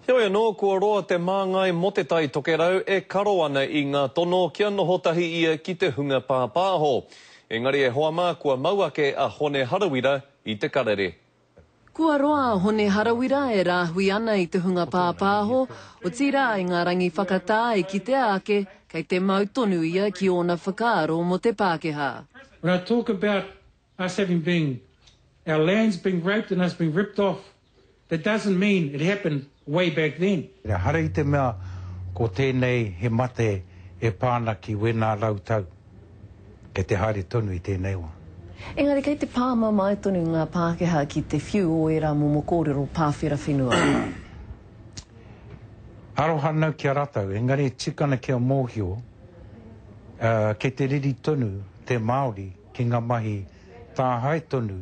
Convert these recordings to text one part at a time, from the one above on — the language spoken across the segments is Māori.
Heoi anō, kua roa te māngai mo te tai tokerau e karo ana I ngā tono kia noho tahi ia ki te hunga pāpāho. Engari e hoa mā kua mauake a Hone Harawira I te karere. Kua roa a Hone Harawira e rāhui ana I te hunga pāpāho, o tira I ngā rangi whakatā I ki te ake, kei te mautonu ia ki ona whakaaro mo te Pākehā. When I talk about us having been, our lands being raped and us being ripped off, that doesn't mean it happened way back then. Hara I te mea ko tēnei he mate e pāna ki wena rautau, ke te haere tonu I tēnei wa. Engari, kei te pāma mai tonu ngā Pākehā ki te whiu o era momo kōrero pāwhera whenua. Aroha nau ki a ratau, engari tikana ki a mōhio, kei te riri tonu te Māori ki ngā mahi tāhai tonu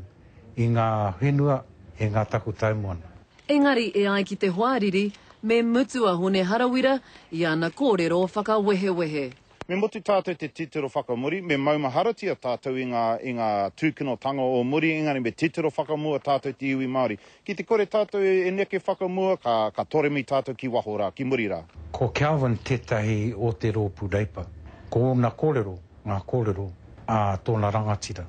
I ngā whenua e ngā taku taumuana. Engari, e ai ki te hoariri, me mutua Hone Harawira I ana kōrero whakawehewehe. Me motu tātou te titiro whakamuri, me maumaharatia tātou I ngā tūkinotanga o muri, engari me titiro whakamua tātou te iwi Māori. Ki te kore tātou e neke whakamua, ka toremi tātou ki waho rā, ki muri rā. Ko Calvin tētahi o te rōpū reipa. Ko ngā kōrero, a tōna rangatira.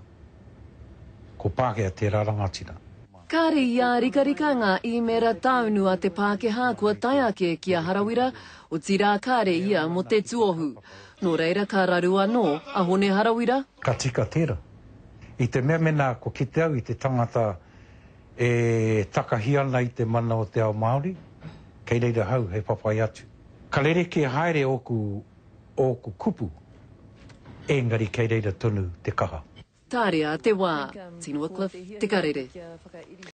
Ko Pākehā tērā rangatira. Kāre ia rikarika ngā imera taunua te Pākehā kua tai ake ki a Harawira, o tira kāre ia mo te tuohu. Nō reira ka raru anō a Hone Harawira. Ka tika tērā. I te mea mena ko kite au I te tangata e takahi ana I te mana o te ao Māori, kei reira hau he papai atu. Ka rere ke haere oku kupu, engari kei reira tonu te kaha. Tārea te wā, Tina Wycliffe, te karere.